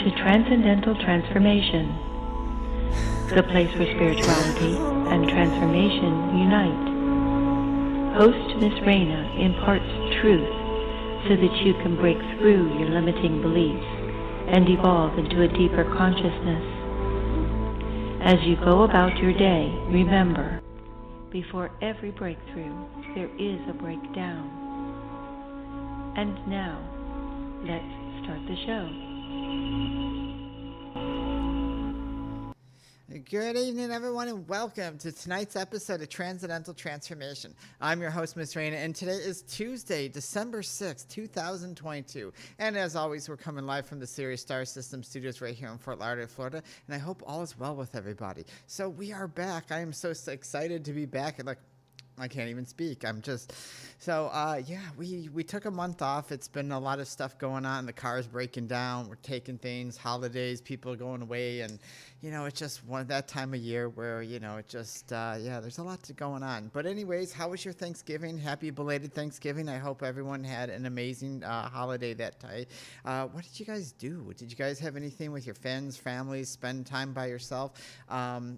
to Transcendental Transformation, the place where spirituality and transformation unite. Host Miss Raina imparts truth so that you can break through your limiting beliefs and evolve into a deeper consciousness. As you go about your day, remember, before every breakthrough, there is a breakdown. And now, let's start the show. Good evening, everyone, and welcome to tonight's episode of Transcendental Transformation. I'm your host, Miss Raina, and today is Tuesday, December 6th, 2022. And as always, we're coming live from the Sirius Star System studios right here in Fort Lauderdale, Florida, and I hope all is well with everybody. So we are back. I am so excited to be back, and I can't even speak. We took a month off. It's been a lot of stuff going on. The car's breaking down. We're taking things, holidays, people are going away. And, it's just that time of year where, there's a lot going on. But anyways, how was your Thanksgiving? Happy belated Thanksgiving. I hope everyone had an amazing holiday that day. What did you guys do? Did you guys have anything with your friends, families, spend time by yourself?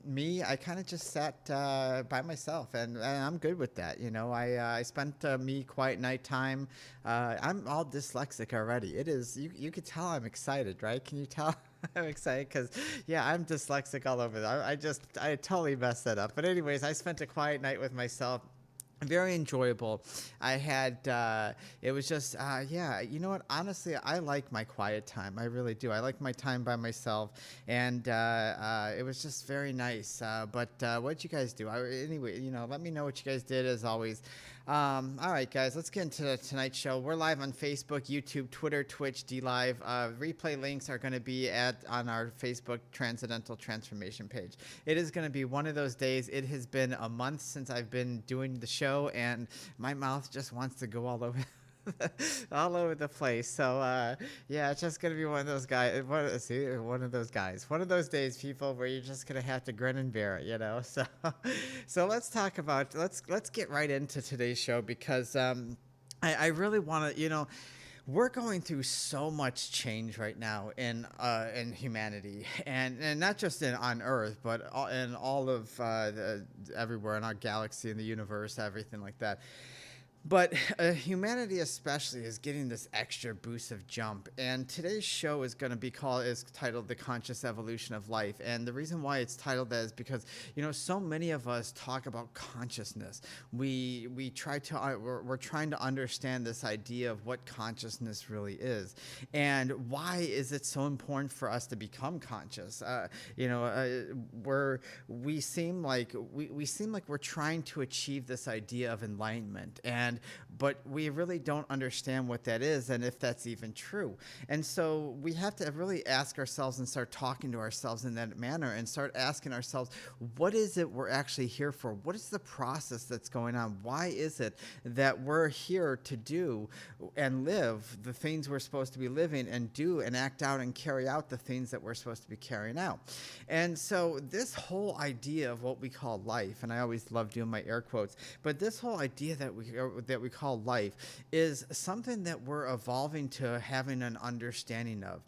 Me, I kind of just sat by myself, and I'm good with that. I spent me quiet nighttime. I'm all dyslexic already. It is, you could tell I'm excited, right? Can you tell? I'm excited because, I'm dyslexic all over. I totally messed that up. But anyways, I spent a quiet night with myself. Very enjoyable. I had, it was just, you know what? Honestly, I like my quiet time. I really do. I like my time by myself. And it was just very nice. But what did you guys do? Anyway, let me know what you guys did as always. All right, guys, let's get into tonight's show. We're live on Facebook, YouTube, Twitter, Twitch, DLive. Replay links are going to be on our Facebook Transcendental Transformation page. It is going to be one of those days. It has been a month since I've been doing the show, and my mouth just wants to go all over all over the place. So it's just gonna be one of those guys. One of those days, people, where you're just gonna have to grin and bear it, So let's talk about let's get right into today's show, because I really want to, we're going through so much change right now in humanity, and not just on Earth, but in all of everywhere in our galaxy, in the universe, everything like that. But humanity especially is getting this extra boost of jump, and today's show is titled "The Conscious Evolution of Life." And the reason why it's titled that is because so many of us talk about consciousness. We're trying to understand this idea of what consciousness really is, and why is it so important for us to become conscious. We seem like we're trying to achieve this idea of enlightenment, but we really don't understand what that is, and if that's even true. And so we have to really ask ourselves and start talking to ourselves in that manner, and start asking ourselves, what is it we're actually here for? What is the process that's going on? Why is it that we're here to do and live the things we're supposed to be living, and do and act out and carry out the things that we're supposed to be carrying out? And so this whole idea of what we call life, and I always love doing my air quotes, but this whole idea that we call life is something that we're evolving to having an understanding of.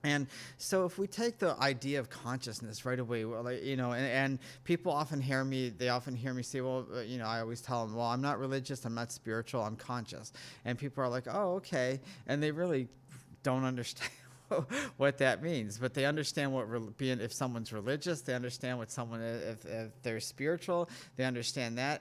And so if we take the idea of consciousness right away, and people often hear me say, I always tell them, well, I'm not religious, I'm not spiritual, I'm conscious. And people are like, oh, okay. And they really don't understand what that means, but they understand if someone's religious, they understand what someone, if they're spiritual, they understand that.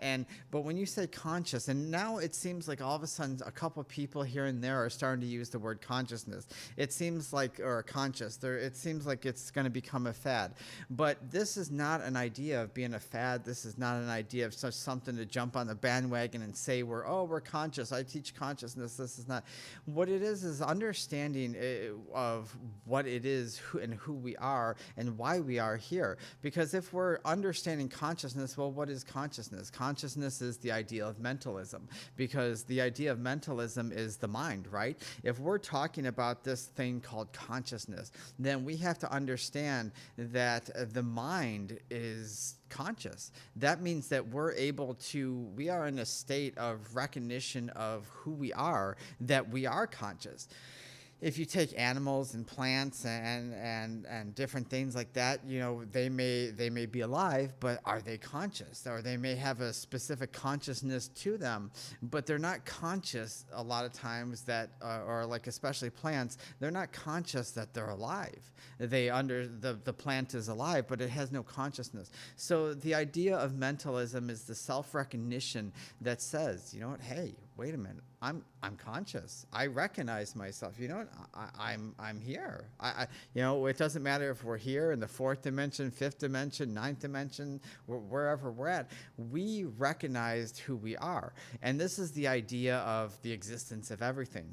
But when you say conscious, and now it seems like all of a sudden a couple of people here and there are starting to use the word consciousness. It seems like, or conscious, it seems like it's going to become a fad. But this is not an idea of being a fad. This is not an idea of something to jump on the bandwagon and say we're conscious. I teach consciousness. This is not. What it is understanding of what it is and who we are and why we are here. Because if we're understanding consciousness, well, what is consciousness? Consciousness is the idea of mentalism, because the idea of mentalism is the mind, right? If we're talking about this thing called consciousness, then we have to understand that the mind is conscious. That means that we are in a state of recognition of who we are, that we are conscious. if you take animals and plants and different things like that, they may be alive, but are they conscious? Or they may have a specific consciousness to them, but they're not conscious a lot of times that, or like especially plants, they're not conscious that they're alive. The plant is alive, but it has no consciousness. So the idea of mentalism is the self-recognition that says, you know what, hey, wait a minute, I'm conscious. I recognize myself. You know what? I'm here. It doesn't matter if we're here in the fourth dimension, fifth dimension, ninth dimension, wherever we're at. We recognized who we are, and this is the idea of the existence of everything.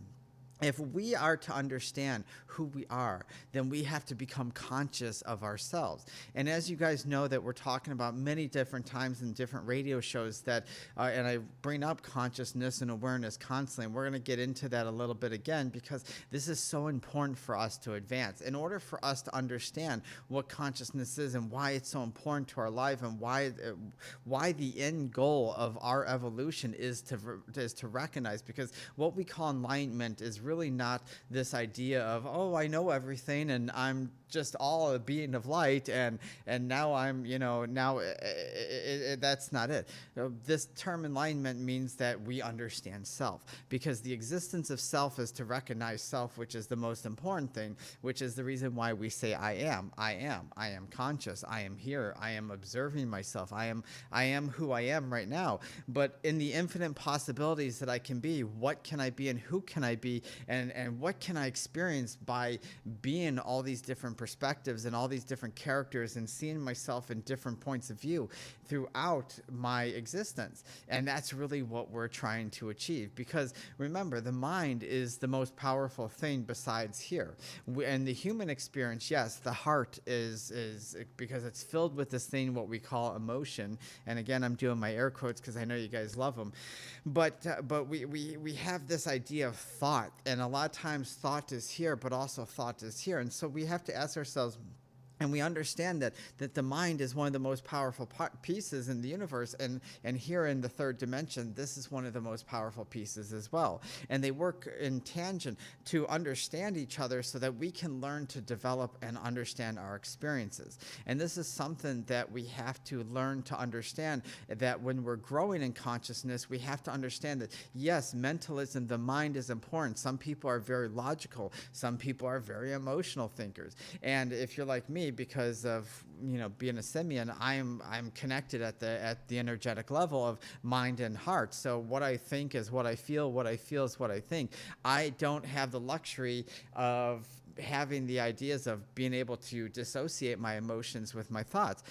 If we are to understand who we are, then we have to become conscious of ourselves. And as you guys know that we're talking about many different times in different radio shows that, and I bring up consciousness and awareness constantly, and we're going to get into that a little bit again because this is so important for us to advance. In order for us to understand what consciousness is and why it's so important to our life and why the end goal of our evolution is to recognize, because what we call enlightenment is really not this idea of, oh, I know everything and I'm just all a being of light and now I'm, that's not it. This term enlightenment means that we understand self, because the existence of self is to recognize self, which is the most important thing, which is the reason why we say I am conscious, I am here, I am observing myself, I am who I am right now. But in the infinite possibilities that I can be, what can I be and who can I be, and what can I experience by being all these different perspectives and all these different characters and seeing myself in different points of view throughout my existence. And that's really what we're trying to achieve, because remember, the mind is the most powerful thing besides here. And the human experience, yes, the heart is because it's filled with this thing, what we call emotion. And again, I'm doing my air quotes because I know you guys love them. But we have this idea of thought, and a lot of times thought is here, but also thought is here. And so we have to ask ourselves, and we understand that the mind is one of the most powerful pieces in the universe, and here in the third dimension, this is one of the most powerful pieces as well. And they work in tangent to understand each other so that we can learn to develop and understand our experiences. And this is something that we have to learn to understand, that when we're growing in consciousness, we have to understand that, yes, mentalism, the mind is important. Some people are very logical. Some people are very emotional thinkers. And if you're like me, because of being a simian, I'm connected at the energetic level of mind and heart. So what I think is what I feel is what I think. I don't have the luxury of having the ideas of being able to dissociate my emotions with my thoughts.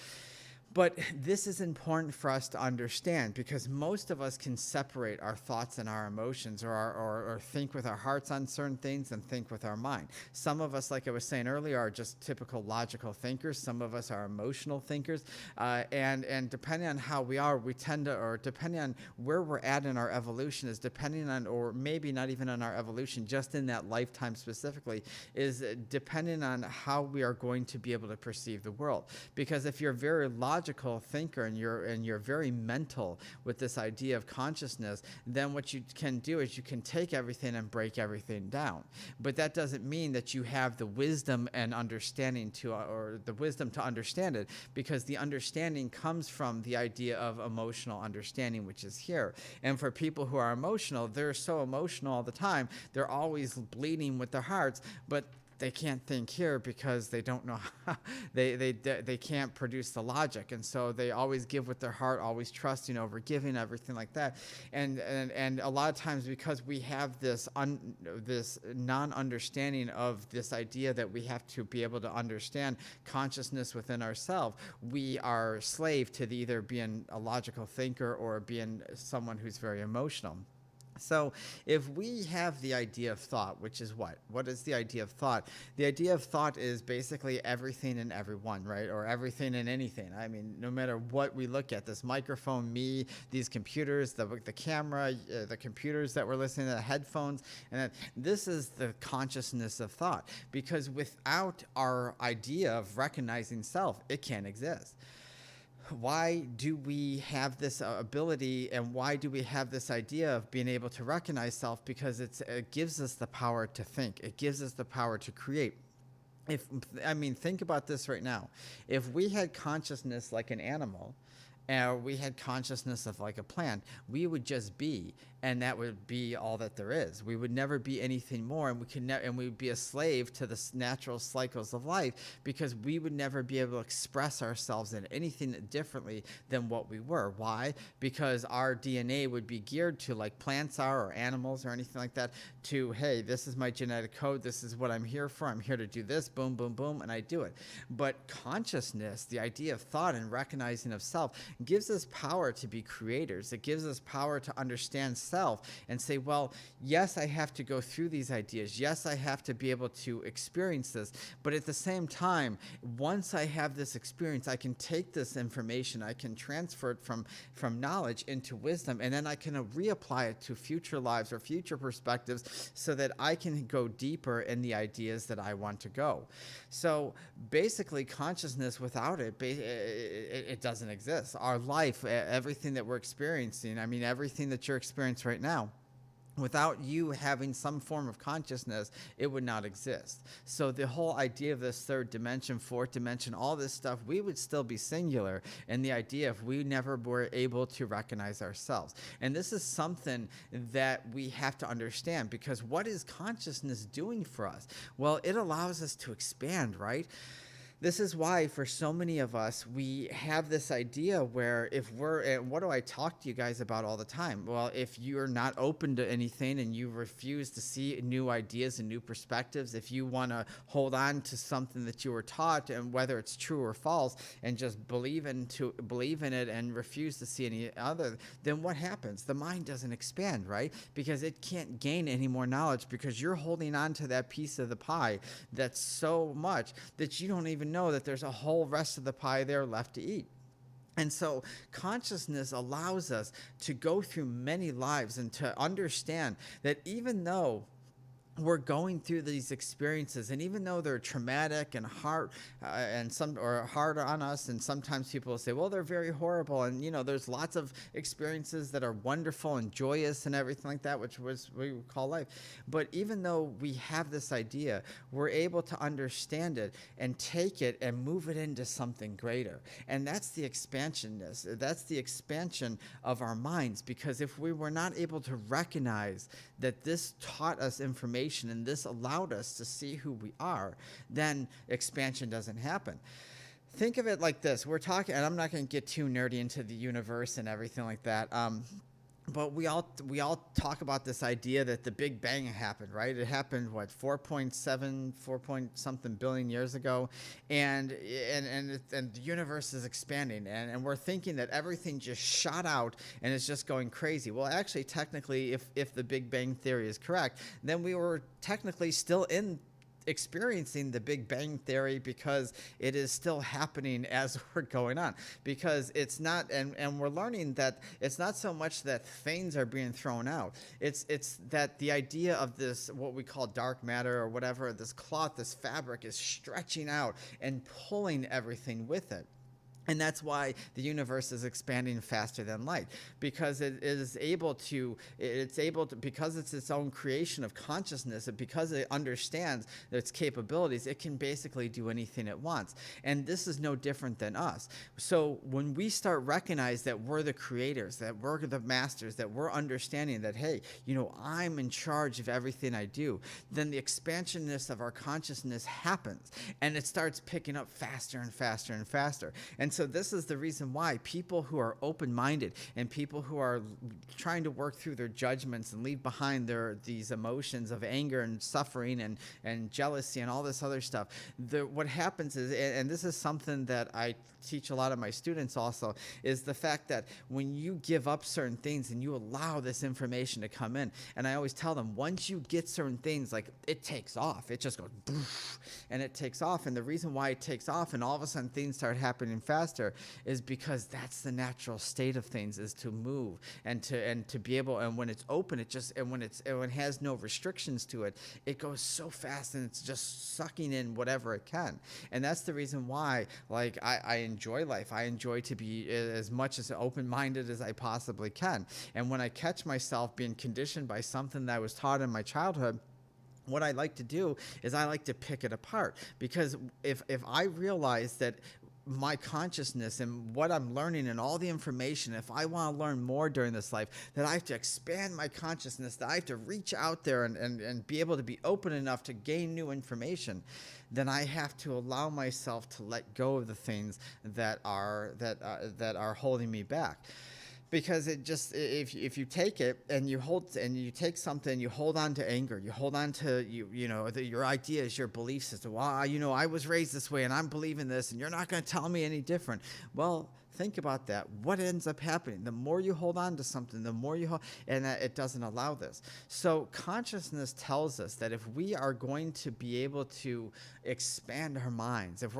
But this is important for us to understand, because most of us can separate our thoughts and our emotions, or think with our hearts on certain things and think with our mind. Some of us, like I was saying earlier, are just typical logical thinkers. Some of us are emotional thinkers. And depending on how we are, we tend to, or depending on where we're at in our evolution, is depending on, or maybe not even on our evolution, just in that lifetime specifically, is depending on how we are going to be able to perceive the world. Because if you're very logical thinker and you're very mental with this idea of consciousness, then what you can do is you can take everything and break everything down. But that doesn't mean that you have the wisdom and understanding or the wisdom to understand it, because the understanding comes from the idea of emotional understanding, which is here. And for people who are emotional, they're so emotional all the time, they're always bleeding with their hearts, but they can't think here because they don't know how, they can't produce the logic, and so they always give with their heart, always trusting, over giving, everything like that. And a lot of times, because we have this non-understanding of this idea that we have to be able to understand consciousness within ourselves, we are slave to either being a logical thinker or being someone who's very emotional. So if we have the idea of thought, which is what? What is the idea of thought? The idea of thought is basically everything and everyone, right? Or everything and anything. I mean, no matter what we look at, this microphone, me, these computers, the camera, the computers that we're listening to, the headphones, and this is the consciousness of thought. Because without our idea of recognizing self, it can't exist. why do we have this ability, and why do we have this idea of being able to recognize self? Because it gives us the power to think. It gives us the power to create. If I mean, think about this right now. If we had consciousness like an animal, or we had consciousness of like a plant, we would just be, and that would be all that there is. We would never be anything more, and we would be a slave to the natural cycles of life, because we would never be able to express ourselves in anything differently than what we were. Why? Because our DNA would be geared to, like plants are, or animals or anything like that, to, hey, this is my genetic code, this is what I'm here for, I'm here to do this, boom, boom, boom, and I do it. But consciousness, the idea of thought and recognizing of self, gives us power to be creators. It gives us power to understand self and say, well, yes, I have to go through these ideas. Yes, I have to be able to experience this. But at the same time, once I have this experience, I can take this information, I can transfer it from knowledge into wisdom, and then I can reapply it to future lives or future perspectives, so that I can go deeper in the ideas that I want to go. So basically, consciousness, without it, it doesn't exist. Our life, everything that we're experiencing, I mean, everything that you're experiencing right now, without you having some form of consciousness, it would not exist. So the whole idea of this third dimension, fourth dimension, all this stuff, we would still be singular. And the idea if we never were able to recognize ourselves. And this is something that we have to understand, because what is consciousness doing for us? Well, it allows us to expand, right? This is why, for so many of us, we have this idea where and what do I talk to you guys about all the time? Well, if you're not open to anything and you refuse to see new ideas and new perspectives, if you want to hold on to something that you were taught, and whether it's true or false, and just believe in it and refuse to see any other, then what happens? The mind doesn't expand, right? Because it can't gain any more knowledge, because you're holding on to that piece of the pie that's so much that you don't even know that there's a whole rest of the pie there left to eat. And so consciousness allows us to go through many lives and to understand that even though we're going through these experiences, and even though they're traumatic and hard, hard on us, and sometimes people will say, well, they're very horrible, and there's lots of experiences that are wonderful and joyous and everything like that, which we call life. But even though we have this idea, we're able to understand it and take it and move it into something greater. And that's the expansionness. That's the expansion of our minds, because if we were not able to recognize that this taught us information and this allowed us to see who we are, then expansion doesn't happen. Think of it like this. We're talking, and I'm not going to get too nerdy into the universe and everything like that. But we all talk about this idea that the Big Bang happened, right? It happened, 4 point something billion years ago, and the universe is expanding, and we're thinking that everything just shot out and is just going crazy. Well, actually, technically, if the Big Bang theory is correct, then we were technically still experiencing the Big Bang theory, because it is still happening as we're going on, because it's not, and we're learning that it's not so much that things are being thrown out, it's that the idea of this, what we call dark matter or whatever, this cloth, this fabric, is stretching out and pulling everything with it. And that's why the universe is expanding faster than light, because because it's its own creation of consciousness, and because it understands its capabilities, it can basically do anything it wants. And this is no different than us. So when we start recognize that we're the creators, that we're the masters, that we're understanding that, hey, I'm in charge of everything I do, then the expansionness of our consciousness happens, and it starts picking up faster and faster and faster. And so this is the reason why people who are open-minded and people who are trying to work through their judgments and leave behind these emotions of anger and suffering and jealousy and all this other stuff, what happens is, and this is something that I teach a lot of my students also, is the fact that when you give up certain things and you allow this information to come in, and I always tell them, once you get certain things, like, it takes off. It just goes boof, and it takes off. And the reason why it takes off and all of a sudden things start happening fast faster is because that's the natural state of things, is to move and to be able, and when it's open, when it has no restrictions to it, it goes so fast and it's just sucking in whatever it can. And that's the reason why, like, I enjoy life. I enjoy to be as much as open-minded as I possibly can. And when I catch myself being conditioned by something that I was taught in my childhood, what I like to do is I like to pick it apart, because if I realize that my consciousness and what I'm learning and all the information, if I want to learn more during this life, that I have to expand my consciousness, that I have to reach out there and be able to be open enough to gain new information, then I have to allow myself to let go of the things that are holding me back. Because it just, if you take it and you take something, you hold on to anger, you hold on to your ideas, your belief system. Well, I was raised this way and I'm believing this, and you're not going to tell me any different. Well, think about that. What ends up happening? The more you hold on to something, the more and it doesn't allow this. So consciousness tells us that if we are going to be able to expand our minds, if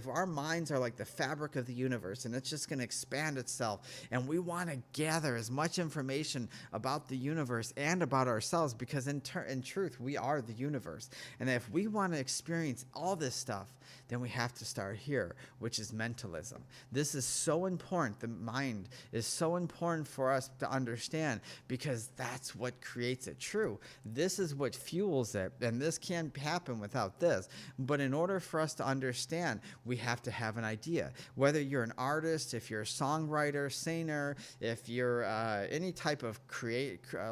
our minds are like the fabric of the universe and it's just going to expand itself, and we want to gather as much information about the universe and about ourselves, because in truth, we are the universe. And if we want to experience all this stuff, then we have to start here, which is mentalism. This is so important. The mind is so important for us to understand, because that's what creates it true. This is what fuels it, and this can't happen without this. But in order for us to understand, we have to have an idea. Whether you're an artist, if you're a songwriter, singer, if you're any type of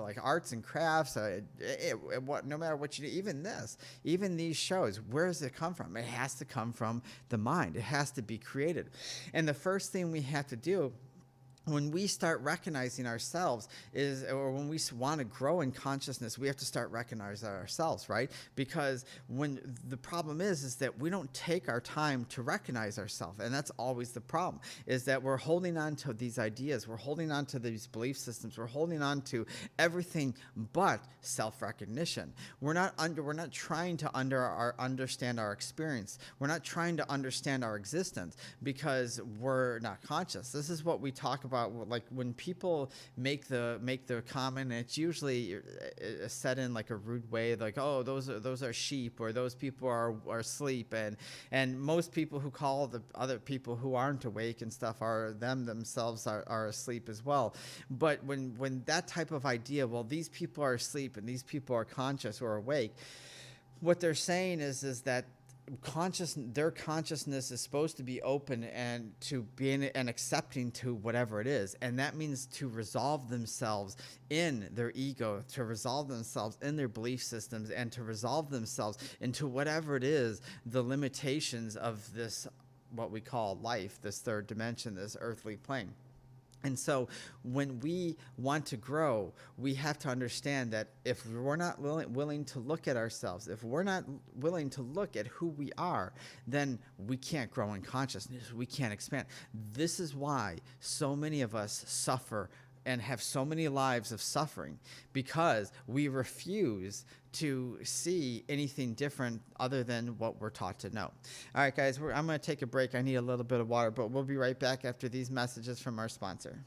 like arts and crafts, no matter what you do, even these shows, where does it come from? It has to come from the mind. It has to be created. And the first thing we have to do when we start recognizing ourselves or when we want to grow in consciousness, we have to start recognizing ourselves, right? Because when the problem is that we don't take our time to recognize ourselves. And that's always the problem, is that we're holding on to these ideas. We're holding on to these belief systems. We're holding on to everything but self-recognition. We're not trying to understand our experience. We're not trying to understand our existence, because we're not conscious. This is what we talk about. Like when people make the comment, and it's usually said in like a rude way, like, oh, those are sheep, or those people are asleep, and most people who call the other people who aren't awake and stuff themselves are asleep as well. But when that type of idea, well, these people are asleep and these people are conscious or awake, what they're saying is that their consciousness is supposed to be open and to being and accepting to whatever it is. And that means to resolve themselves in their ego, to resolve themselves in their belief systems, and to resolve themselves into whatever it is, the limitations of this, what we call life, this third dimension, this earthly plane. And so when we want to grow, we have to understand that if we're not willing to look at ourselves, if we're not willing to look at who we are, then we can't grow in consciousness. We can't expand. This is why so many of us suffer and have so many lives of suffering, because we refuse to see anything different other than what we're taught to know. All right, guys, I'm going to take a break. I need a little bit of water, but we'll be right back after these messages from our sponsor.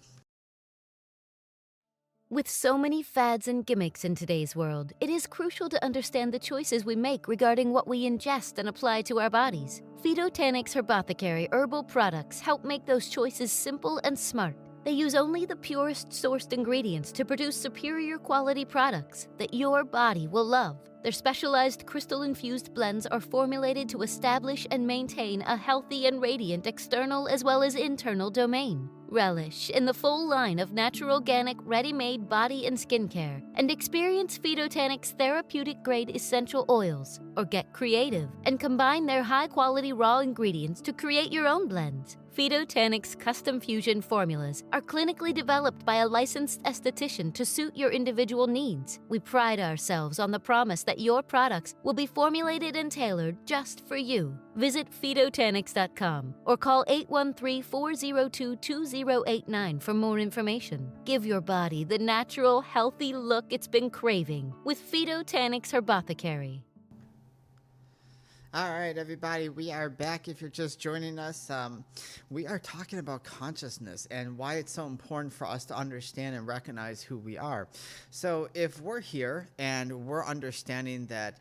With so many fads and gimmicks in today's world, it is crucial to understand the choices we make regarding what we ingest and apply to our bodies. Phytotanic's Herbothecary herbal products help make those choices simple and smart. They use only the purest sourced ingredients to produce superior quality products that your body will love. Their specialized crystal-infused blends are formulated to establish and maintain a healthy and radiant external as well as internal domain. Relish in the full line of natural organic ready-made body and skincare, and experience Phytotanic's therapeutic-grade essential oils, or get creative and combine their high-quality raw ingredients to create your own blends. Phytotanic's custom fusion formulas are clinically developed by a licensed esthetician to suit your individual needs. We pride ourselves on the promise that your products will be formulated and tailored just for you. Visit Phytotanics.com or call 813-402-2089 for more information. Give your body the natural, healthy look it's been craving with Phytotanic's Herbothecary. All right, everybody, we are back. If you're just joining us, we are talking about consciousness and why it's so important for us to understand and recognize who we are. So, if we're here and we're understanding that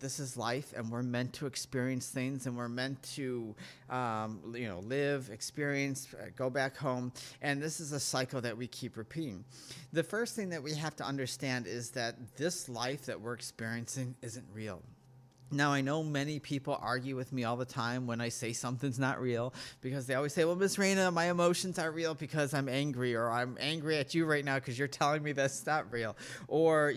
this is life and we're meant to experience things and we're meant to live, experience, go back home, and this is a cycle that we keep repeating. The first thing that we have to understand is that this life that we're experiencing isn't real. Now, I know many people argue with me all the time when I say something's not real, because they always say, well, Miss Raina, my emotions are real because I'm angry, or I'm angry at you right now because you're telling me that's not real. Or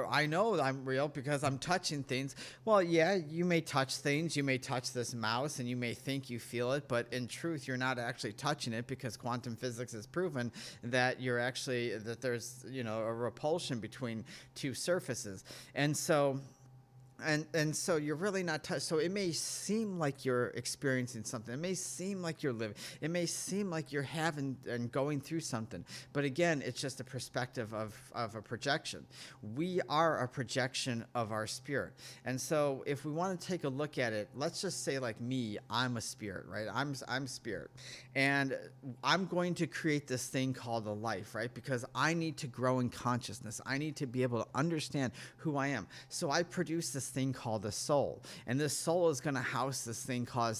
I know I'm real because I'm touching things. Well, yeah, you may touch things. You may touch this mouse and you may think you feel it, but in truth, you're not actually touching it, because quantum physics has proven that there's, a repulsion between two surfaces. And so you're really not touched. So it may seem like you're experiencing something. It may seem like you're living. It may seem like you're having and going through something. But again, it's just a perspective of a projection. We are a projection of our spirit. And so if we want to take a look at it, let's just say, like me, I'm a spirit, right? I'm spirit. And I'm going to create this thing called a life, right? Because I need to grow in consciousnthis. I need to be able to understand who I am. So I produce this thing called a soul, and this soul is going to house this thing called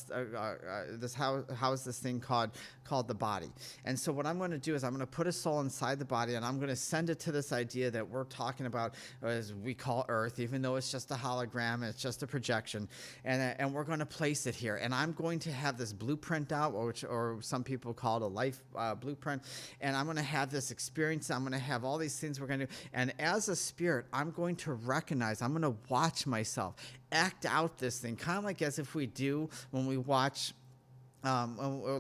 the body. And so what I'm going to do is I'm going to put a soul inside the body, and I'm going to send it to this idea that we're talking about, as we call Earth, even though it's just a hologram, it's just a projection, and we're going to place it here. And I'm going to have this blueprint out, or some people call it a life blueprint, and I'm going to have this experience. I'm going to have all these things we're going to do, and as a spirit, I'm going to recognize, I'm going to watch myself act out this thing, kind of like as if we do when we watch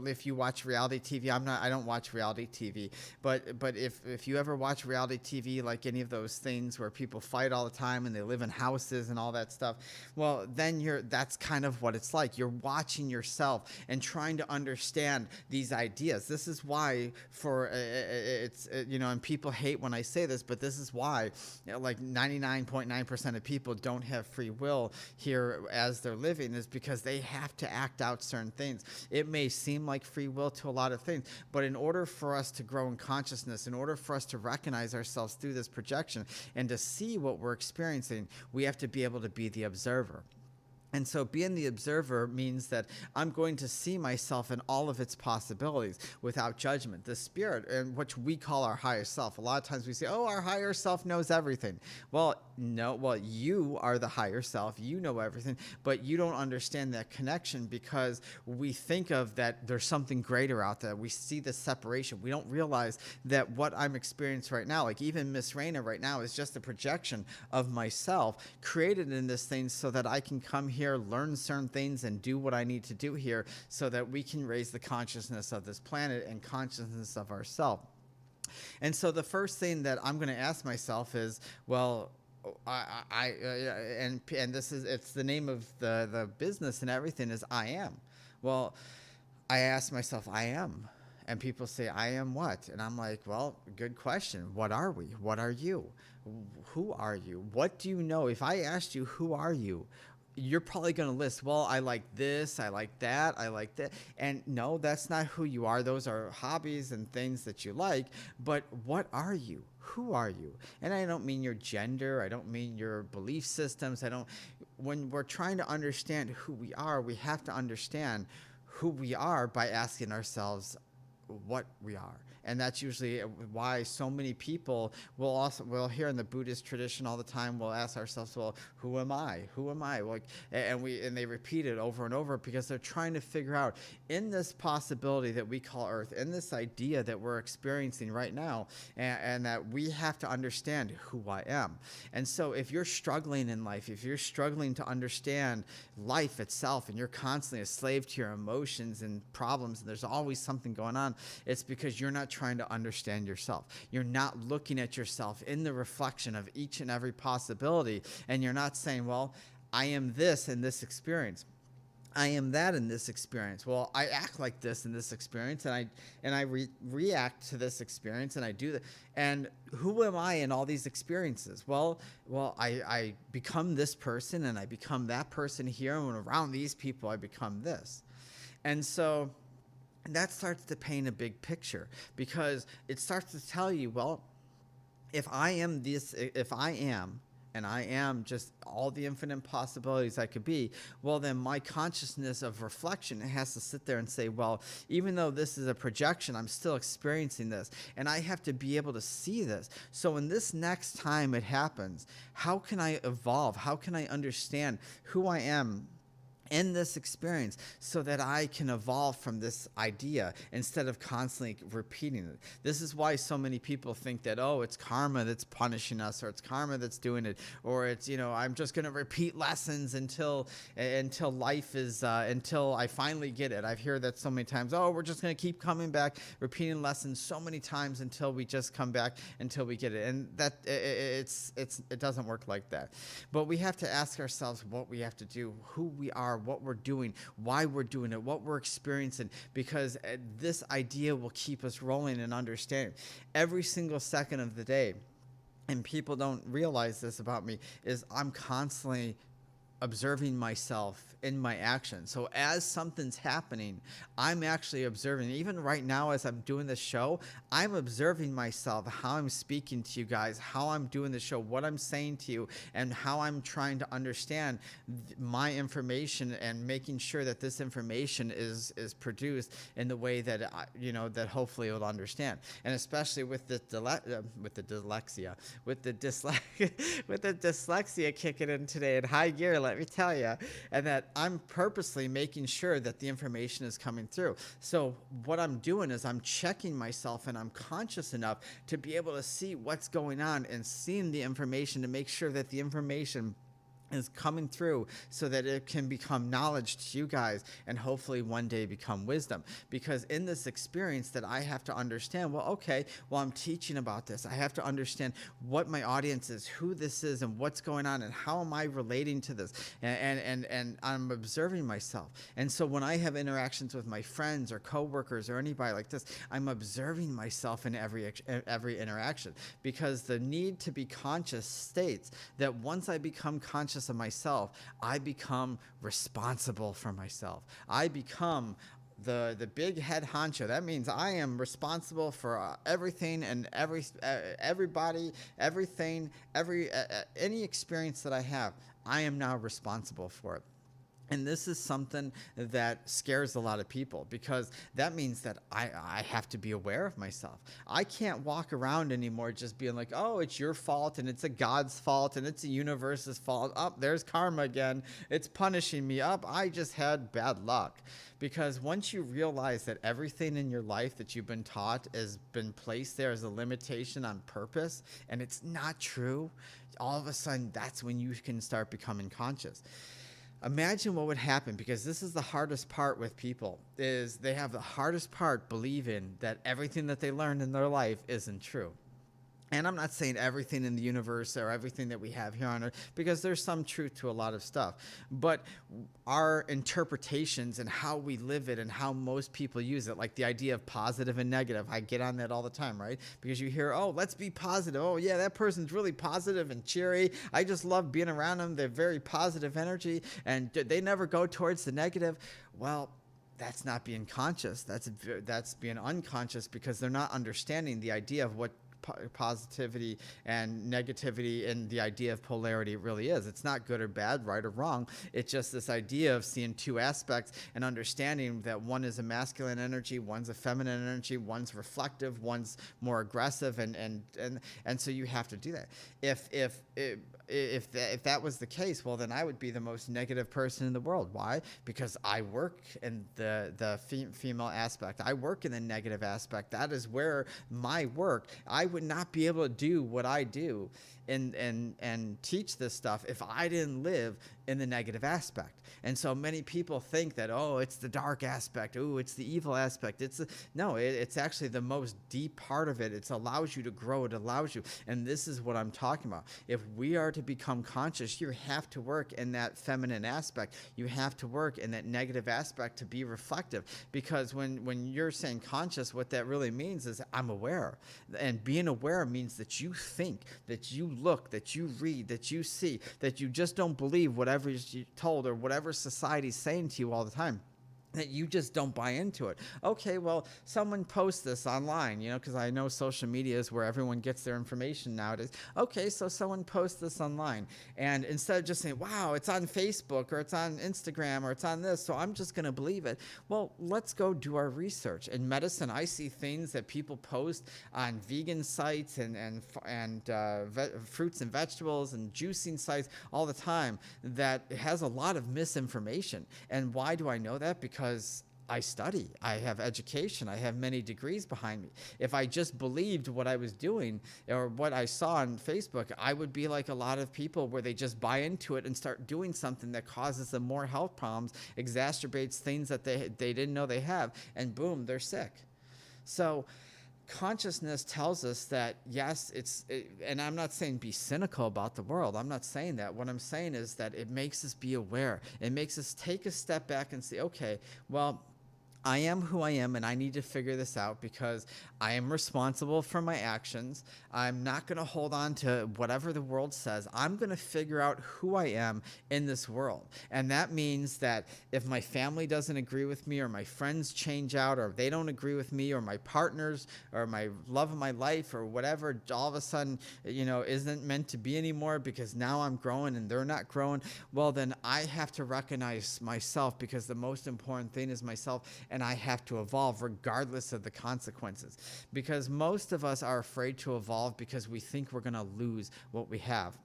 if you watch reality TV. I don't watch reality TV, but if you ever watch reality TV, like any of those things where people fight all the time and they live in houses and all that stuff, well, then that's kind of what it's like. You're watching yourself and trying to understand these ideas. This is why and people hate when I say this, but this is why, like 99.9% of people don't have free will here as they're living, is because they have to act out certain things. It may seem like free will to a lot of things, but in order for us to grow in consciousness, in order for us to recognize ourselves through this projection and to see what we're experiencing, we have to be able to be the observer. And so being the observer means that I'm going to see myself in all of its possibilities without judgment. The spirit, and which we call our higher self. A lot of times we say, oh, our higher self knows everything. Well, no, you are the higher self. You know everything, but you don't understand that connection, because we think of that there's something greater out there. We see the separation. We don't realize that what I'm experiencing right now, like even Miss Raina right now, is just a projection of myself created in this thing so that I can come here, learn certain things, and do what I need to do here so that we can raise the consciousness of this planet and consciousness of ourselves. And so the first thing that I'm going to ask myself is, well, it's the name of the business and everything is I am. Well, I ask myself, I am. And people say, I am what? And I'm like, well, good question. What are we? What are you? Who are you? What do you know? If I asked you, who are you? You're probably going to list, well, I like this, I like that, I like that. And no, that's not who you are. Those are hobbies and things that you like. But what are you? Who are you? And I don't mean your gender. I don't mean your belief systems. When we're trying to understand who we are, we have to understand who we are by asking ourselves what we are. And that's usually why so many people will hear in the Buddhist tradition all the time, we'll ask ourselves, well, who am I? Who am I? Like, and they repeat it over and over, because they're trying to figure out, in this possibility that we call Earth, in this idea that we're experiencing right now, and that we have to understand who I am. And so if you're struggling in life, if you're struggling to understand life itself, and you're constantly a slave to your emotions and problems, and there's always something going on, it's because you're not trying to understand yourself. You're not looking at yourself in the reflection of each and every possibility, and you're not saying, well, I am this in this experience. I am that in this experience. Well, I act like this in this experience, and I react to this experience, and I do that. And who am I in all these experiences? I become this person, and I become that person here, and when around these people, I become this. And so that starts to paint a big picture, because it starts to tell you, well, if I am this, if I am, and I am just all the infinite possibilities I could be, well, then my consciousness of reflection has to sit there and say, well, even though this is a projection, I'm still experiencing this, and I have to be able to see this. So when this next time it happens, how can I evolve? How can I understand who I am in this experience, so that I can evolve from this idea instead of constantly repeating it? This is why so many people think that, oh, it's karma that's punishing us, or it's karma that's doing it, or it's, I'm just going to repeat lessons until life is, until I finally get it. I've heard that so many times. Oh, we're just going to keep coming back, repeating lessons so many times until we just come back, until we get it. And that it doesn't work like that. But we have to ask ourselves what we have to do, who we are, what we're doing, why we're doing it, what we're experiencing, because this idea will keep us rolling and understanding every single second of the day. And people don't realize this about me, is I'm constantly observing myself in my actions. So as something's happening, I'm actually observing. Even right now, as I'm doing this show, I'm observing myself, how I'm speaking to you guys, how I'm doing the show, what I'm saying to you, and how I'm trying to understand my information, and making sure that this information is produced in the way that that hopefully you'll understand. And especially with the dyslexia kicking in today in high gear, let me tell you, and that I'm purposely making sure that the information is coming through. So what I'm doing is I'm checking myself, and I'm conscious enough to be able to see what's going on, and seeing the information to make sure that the information is coming through, so that it can become knowledge to you guys, and hopefully one day become wisdom. Because in this experience that I have to understand, I'm teaching about this, I have to understand what my audience is, who this is, and what's going on, and how am I relating to this, and I'm observing myself. And so when I have interactions with my friends or coworkers or anybody like this, I'm observing myself in every interaction, because the need to be conscious states that once I become conscious of myself, I become responsible for myself. I become the big head honcho. That means I am responsible for everything and everybody, everything, any experience that I have. I am now responsible for it. And this is something that scares a lot of people, because that means that I have to be aware of myself. I can't walk around anymore just being like, oh, it's your fault, and it's a God's fault, and it's a universe's fault. Oh, there's karma again. It's punishing me. I just had bad luck. Because once you realize that everything in your life that you've been taught has been placed there as a limitation on purpose, and it's not true, all of a sudden that's when you can start becoming conscious. Imagine what would happen, because this is the hardest part with people, is they have the hardest part believing that everything that they learned in their life isn't true. And I'm not saying everything in the universe or everything that we have here on Earth, because there's some truth to a lot of stuff. But our interpretations and how we live it and how most people use it, like the idea of positive and negative, I get on that all the time, right? Because you hear, oh, let's be positive. Oh, yeah, that person's really positive and cheery. I just love being around them. They're very positive energy, and they never go towards the negative. Well, that's not being conscious. That's being unconscious, because they're not understanding the idea of what positivity and negativity and the idea of polarity really is. It's not good or bad, right or wrong. It's just this idea of seeing two aspects and understanding that one is a masculine energy, one's a feminine energy, one's reflective, one's more aggressive, and so you have to do that. If that was the case, well, then I would be the most negative person in the world. Why? Because I work in the female aspect. I work in the negative aspect. That is where my work. I would not be able to do what I do and teach this stuff if I didn't live in the negative aspect. And so many people think that, oh, it's the dark aspect. Oh, it's the evil aspect. It's actually the most deep part of it. It allows you to grow. It allows you. And this is what I'm talking about. If we are to become conscious, you have to work in that feminine aspect. You have to work in that negative aspect to be reflective. Because when you're saying conscious, what that really means is I'm aware. And being aware means that you think, that you look, that you read, that you see, that you just don't believe whatever you're told or whatever society's saying to you all the time, that you just don't buy into it. Okay, well, someone posts this online, because I know social media is where everyone gets their information nowadays. Okay, so someone posts this online, and instead of just saying, wow, it's on Facebook or it's on Instagram or it's on this, so I'm just going to believe it. Well, let's go do our research. In medicine, I see things that people post on vegan sites and fruits and vegetables and juicing sites all the time that has a lot of misinformation. And why do I know that? Because I study, I have education, I have many degrees behind me. If I just believed what I was doing or what I saw on Facebook, I would be like a lot of people where they just buy into it and start doing something that causes them more health problems, exacerbates things that they didn't know they have, and boom, they're sick. So consciousness tells us that, yes, and I'm not saying be cynical about the world. I'm not saying that. What I'm saying is that it makes us be aware. It makes us take a step back and say, okay, well, I am who I am, and I need to figure this out because I am responsible for my actions. I'm not going to hold on to whatever the world says. I'm going to figure out who I am in this world. And that means that if my family doesn't agree with me, or my friends change out, or they don't agree with me, or my partners, or my love of my life, or whatever, all of a sudden, isn't meant to be anymore because now I'm growing and they're not growing, well, then I have to recognize myself, because the most important thing is myself. And I have to evolve regardless of the consequences, because most of us are afraid to evolve because we think we're going to lose what we have.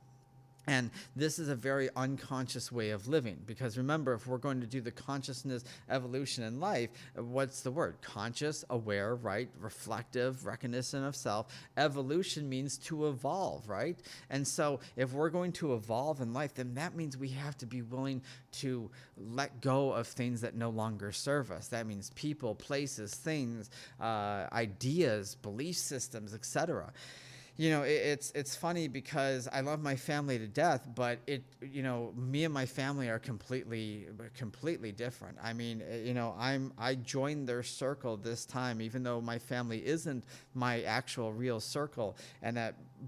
And this is a very unconscious way of living, because remember, if we're going to do the consciousness evolution in life, what's the word? Conscious, aware, right? Reflective, recognition of self. Evolution means to evolve, right? And so if we're going to evolve in life, then that means we have to be willing to let go of things that no longer serve us. That means people, places, things, ideas, belief systems, etc. It's funny because I love my family to death, but me and my family are completely different. I mean, I joined their circle this time, even though my family isn't my actual real circle.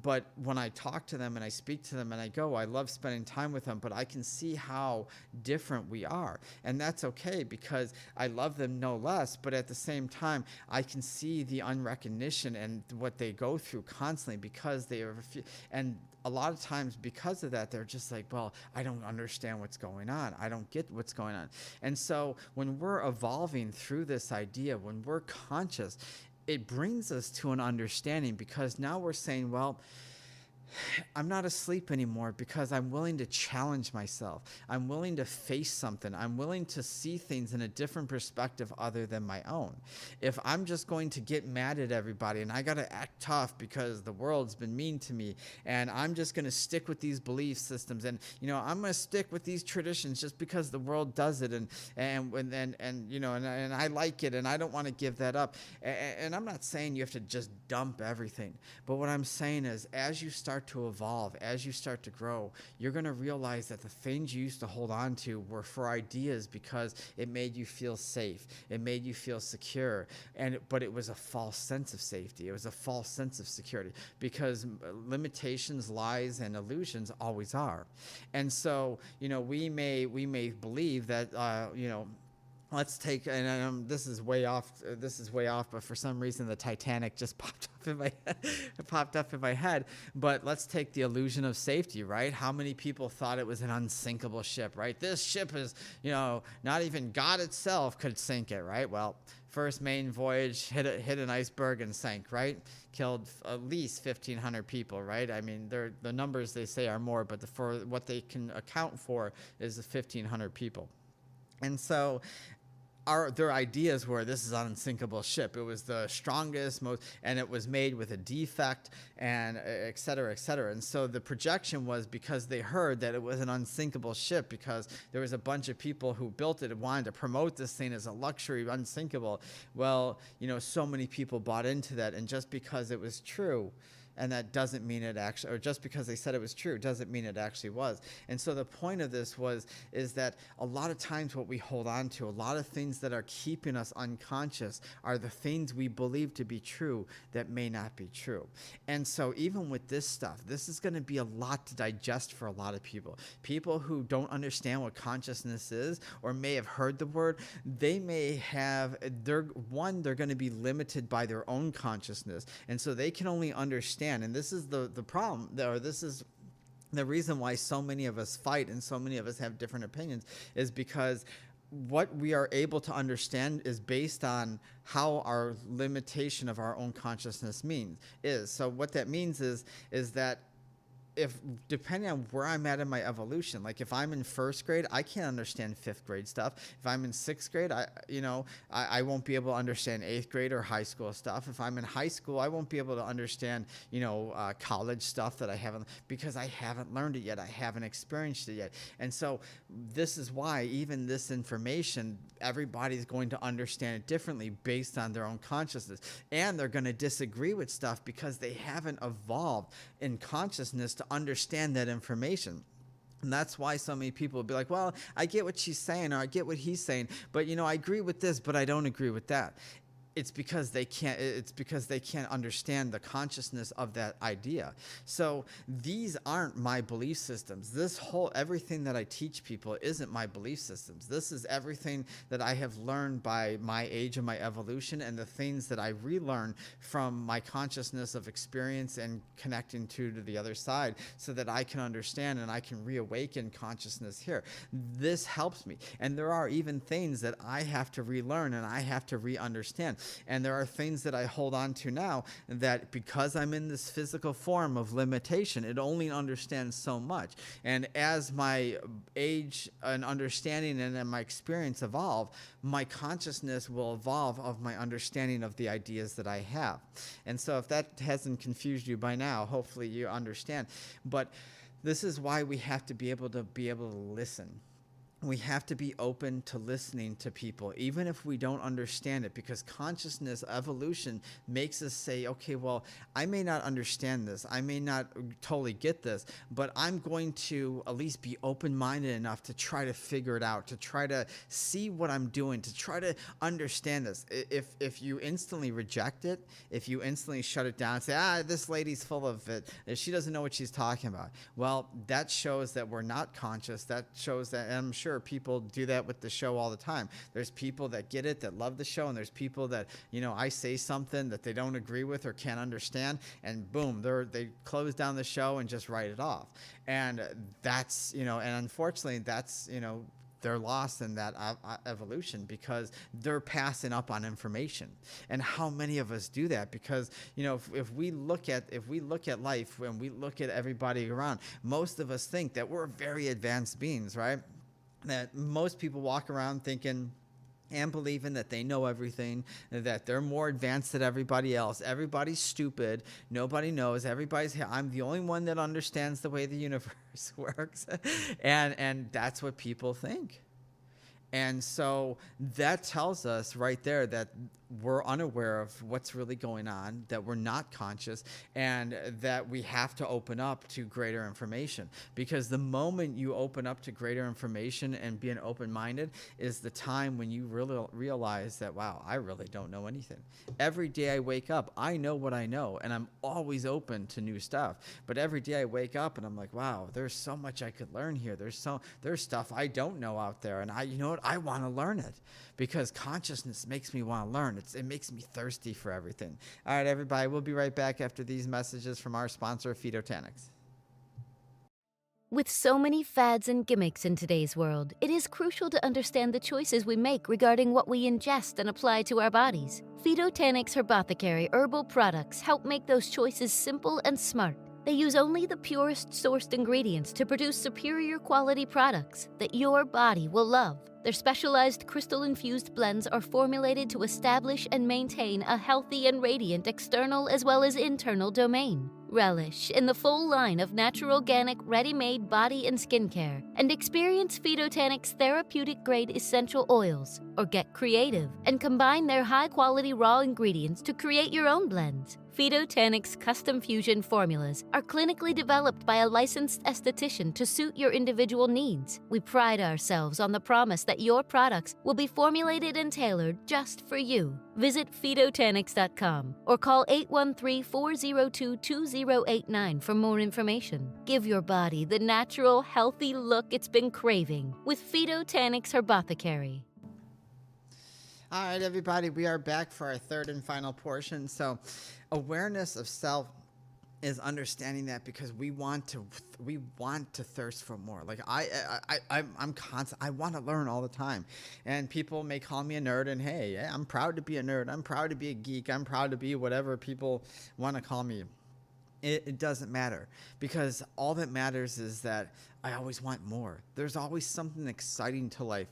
But when I talk to them and I speak to them and I love spending time with them, but I can see how different we are. And that's okay, because I love them no less, but at the same time, I can see the unrecognition and what they go through constantly, because they are, and a lot of times because of that, they're just like, well, I don't understand what's going on. I don't get what's going on. And so when we're evolving through this idea, when we're conscious, it brings us to an understanding, because now we're saying, well, I'm not asleep anymore because I'm willing to challenge myself. I'm willing to face something. I'm willing to see things in a different perspective other than my own. If I'm just going to get mad at everybody and I got to act tough because the world's been mean to me, and I'm just going to stick with these belief systems, and I'm going to stick with these traditions just because the world does it, and I like it, and I don't want to give that up. And I'm not saying you have to just dump everything, but what I'm saying is, as you start to evolve, as you start to grow, you're going to realize that the things you used to hold on to were for ideas because it made you feel safe, it made you feel secure, but it was a false sense of safety. It was a false sense of security, because limitations, lies, and illusions always are. And so we may believe that let's take, and this is way off, but for some reason the Titanic just popped up in my head. But let's take the illusion of safety, right? How many people thought it was an unsinkable ship, right? This ship is, not even God itself could sink it, right? Well, first main voyage, hit an iceberg and sank, right? Killed at least 1,500 people, right? I mean, the numbers they say are more, but for what they can account for is the 1,500 people. And so their ideas were this is an unsinkable ship. It was the strongest, most, and it was made with a defect, and et cetera, et cetera. And so the projection was because they heard that it was an unsinkable ship, because there was a bunch of people who built it and wanted to promote this thing as a luxury, unsinkable. Well, so many people bought into that, and just because it was true, and that doesn't mean it actually, or just because they said it was true, doesn't mean it actually was. And so the point of this is that a lot of times what we hold on to, a lot of things that are keeping us unconscious, are the things we believe to be true that may not be true. And so even with this stuff, this is going to be a lot to digest for a lot of people. People who don't understand what consciousness is, or may have heard the word, they may have, they're going to be limited by their own consciousness. And so they can only understand. And this is the problem, or this is the reason why so many of us fight and so many of us have different opinions, is because what we are able to understand is based on how our limitation of our own consciousness is. So what that means is that if depending on where I'm at in my evolution, like if I'm in first grade, I can't understand fifth grade stuff. If I'm in sixth grade, I won't be able to understand eighth grade or high school stuff. If I'm in high school, I won't be able to understand, college stuff that I haven't, because I haven't learned it yet. I haven't experienced it yet. And so this is why even this information, everybody's going to understand it differently based on their own consciousness. And they're going to disagree with stuff because they haven't evolved in consciousness to understand that information. And that's why so many people will be like, well, I get what she's saying, or I get what he's saying, but I agree with this, but I don't agree with that. It's because they can't understand the consciousness of that idea. So these aren't my belief systems. Everything that I teach people isn't my belief systems. This is everything that I have learned by my age and my evolution, and the things that I relearn from my consciousness of experience and connecting to the other side, so that I can understand and I can reawaken consciousness here. This helps me. And there are even things that I have to relearn and I have to re-understand. And there are things that I hold on to now that, because I'm in this physical form of limitation, it only understands so much. And as my age and understanding and my experience evolve, my consciousness will evolve of my understanding of the ideas that I have. And so if that hasn't confused you by now, hopefully you understand. But this is why we have to be able to listen. We have to be open to listening to people, even if we don't understand it, because consciousness evolution makes us say, okay, well, I may not understand this. I may not totally get this, but I'm going to at least be open-minded enough to try to figure it out, to try to see what I'm doing, to try to understand this. If you instantly reject it, if you instantly shut it down and say, this lady's full of it, she doesn't know what she's talking about, well, that shows that we're not conscious. That shows that, and I'm sure people do that with the show all the time. There's people that get it, that love the show, and there's people that, I say something that they don't agree with or can't understand, and boom, they close down the show and just write it off. And that's, and unfortunately, that's, they're lost in that evolution, because they're passing up on information. And how many of us do that? Because if we look at life, when we look at everybody around, most of us think that we're very advanced beings, right? That most people walk around thinking and believing that they know everything, that they're more advanced than everybody else. Everybody's stupid. Nobody knows. I'm the only one that understands the way the universe works. And that's what people think. And so that tells us right there that we're unaware of what's really going on, that we're not conscious, and that we have to open up to greater information. Because the moment you open up to greater information and being open-minded is the time when you really realize that, wow, I really don't know anything. Every day I wake up, I know what I know, and I'm always open to new stuff. But every day I wake up and I'm like, wow, there's so much I could learn here. There's stuff I don't know out there, and I want to learn it, because consciousness makes me want to learn. It makes me thirsty for everything. All right, everybody, we'll be right back after these messages from our sponsor, Phytotanics. With so many fads and gimmicks in today's world, it is crucial to understand the choices we make regarding what we ingest and apply to our bodies. Phytotanics Herbothecary herbal products help make those choices simple and smart. They use only the purest sourced ingredients to produce superior quality products that your body will love. Their specialized crystal-infused blends are formulated to establish and maintain a healthy and radiant external as well as internal domain. Relish in the full line of natural organic ready-made body and skincare and experience Phytotanic's therapeutic-grade essential oils, or get creative and combine their high-quality raw ingredients to create your own blends. Phytotanic's custom fusion formulas are clinically developed by a licensed esthetician to suit your individual needs. We pride ourselves on the promise that your products will be formulated and tailored just for you. Visit Phytotanics.com or call 813-402-2089 for more information. Give your body the natural, healthy look it's been craving with Phytotanics Herbothecary. All right, everybody, we are back for our third and final portion. So awareness of self is understanding that, because we want to thirst for more. Like I'm constant. I want to learn all the time, and people may call me a nerd, and hey, I'm proud to be a nerd. I'm proud to be a geek. I'm proud to be whatever people want to call me. It doesn't matter, because all that matters is that I always want more. There's always something exciting to life.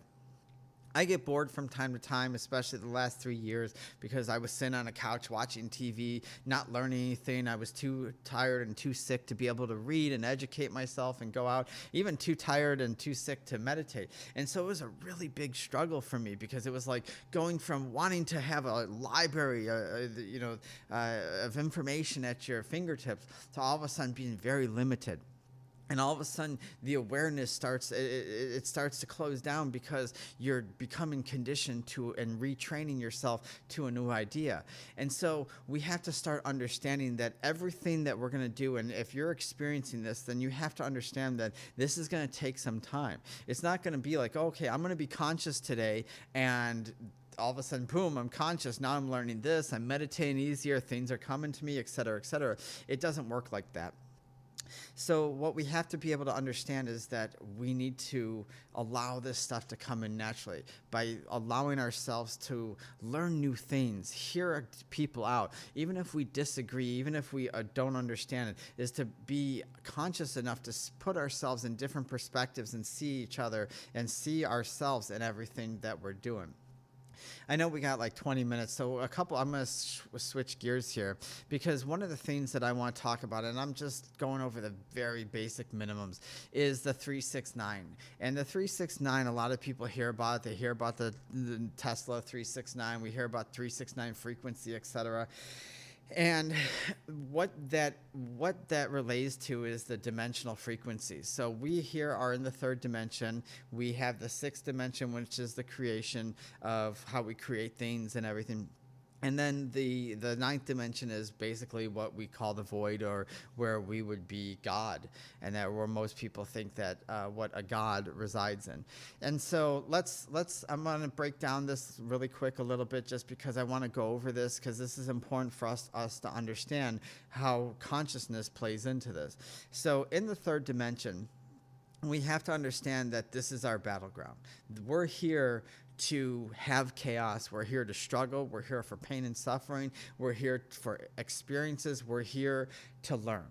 I get bored from time to time, especially the last 3 years, because I was sitting on a couch watching TV, not learning anything. I was too tired and too sick to be able to read and educate myself and go out, even too tired and too sick to meditate. And so it was a really big struggle for me, because it was like going from wanting to have a library, of information at your fingertips, to all of a sudden being very limited. And all of a sudden, the awareness starts to close down, because you're becoming conditioned to and retraining yourself to a new idea. And so we have to start understanding that everything that we're going to do, and if you're experiencing this, then you have to understand that this is going to take some time. It's not going to be like, okay, I'm going to be conscious today, and all of a sudden, boom, I'm conscious. Now I'm learning this. I'm meditating easier. Things are coming to me, et cetera, et cetera. It doesn't work like that. So what we have to be able to understand is that we need to allow this stuff to come in naturally by allowing ourselves to learn new things, hear people out, even if we disagree, even if we don't understand it, is to be conscious enough to put ourselves in different perspectives and see each other and see ourselves in everything that we're doing. I know we got like 20 minutes, so I'm going to switch gears here, because one of the things that I want to talk about, and I'm just going over the very basic minimums, is the 369. And the 369, a lot of people hear about it. They hear about the Tesla 369. We hear about 369 frequency, etc. And what that relates to is the dimensional frequencies. So we here are in the third dimension. We have the sixth dimension, which is the creation of how we create things and everything. And then the ninth dimension is basically what we call the void, or where we would be God, and that where most people think that what a God resides in. And so I'm going to break down this really quick a little bit, just because I want to go over this, because this is important for us to understand how consciousness plays into this. So in the third dimension, we have to understand that this is our battleground. We're here to have chaos. We're here to struggle. We're here for pain and suffering. We're here for experiences. We're here to learn.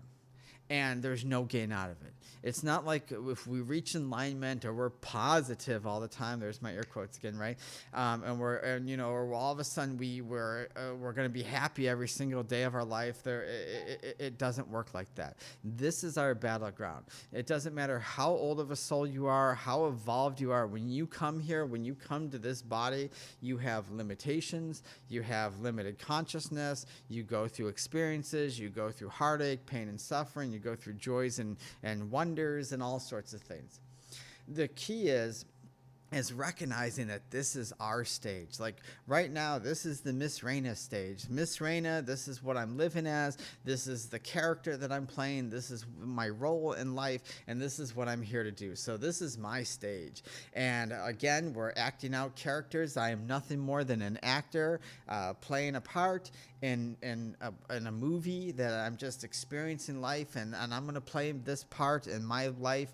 And there's no gain out of it. It's not like if we reach alignment or we're positive all the time. There's my air quotes again, right? Or all of a sudden we're going to be happy every single day of our life. It doesn't work like that. This is our battleground. It doesn't matter how old of a soul you are, how evolved you are. When you come here, when you come to this body, you have limitations. You have limited consciousness. You go through experiences. You go through heartache, pain, and suffering. You go through joys and wonders and all sorts of things. The key is recognizing that this is our stage. Like right now, this is the Miss Raina stage. Miss Raina, this is what I'm living as. This is the character that I'm playing. This is my role in life, and this is what I'm here to do. So this is my stage. And again, we're acting out characters. I am nothing more than an actor playing a part in a movie that I'm just experiencing life, and I'm going to play this part in my life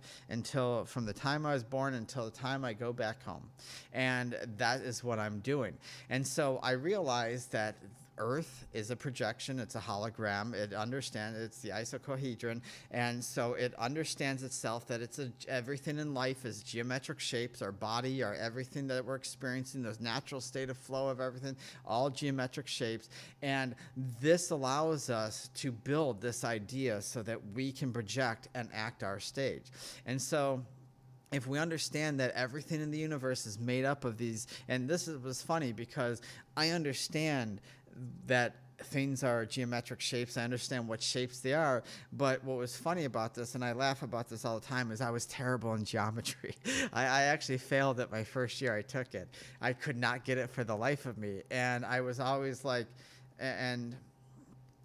from the time I was born until the time I go back home. And that is what I'm doing. And so I realized that Earth is a projection. It's a hologram. It understands, it's the isocohedron. And so it understands itself that everything in life is geometric shapes. Our body, everything that we're experiencing, the natural state of flow of everything, all geometric shapes. And this allows us to build this idea so that we can project and act our stage. And so if we understand that everything in the universe is made up of these, and was funny because I understand that things are geometric shapes. I understand what shapes they are. But what was funny about this, and I laugh about this all the time, is I was terrible in geometry. I actually failed it my first year I took it. I could not get it for the life of me. And I was always like,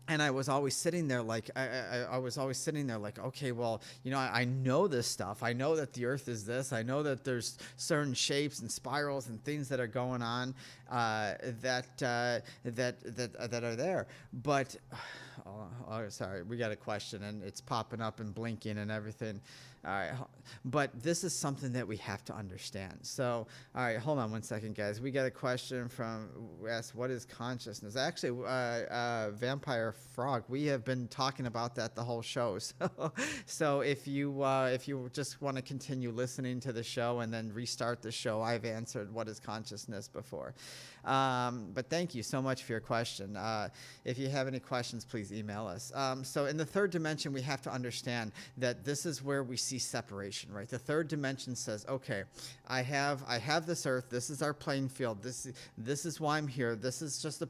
and I was always sitting there like, I was always sitting there like, okay, well, I know this stuff. I know that the Earth is this. I know that there's certain shapes and spirals and things that are going on that are there. But, sorry, we got a question and it's popping up and blinking and everything. All right, but this is something that we have to understand. So, all right, hold on one second, guys. We got a question asked, what is consciousness? Actually, Vampire Frog, we have been talking about that the whole show. So if you just want to continue listening to the show and then restart the show, I've answered what is consciousness before. But thank you so much for your question. If you have any questions, please email us. So in the third dimension, we have to understand that this is where we see separation, right? The third dimension says, okay, I have this Earth. This is our playing field. This is why I'm here. This is just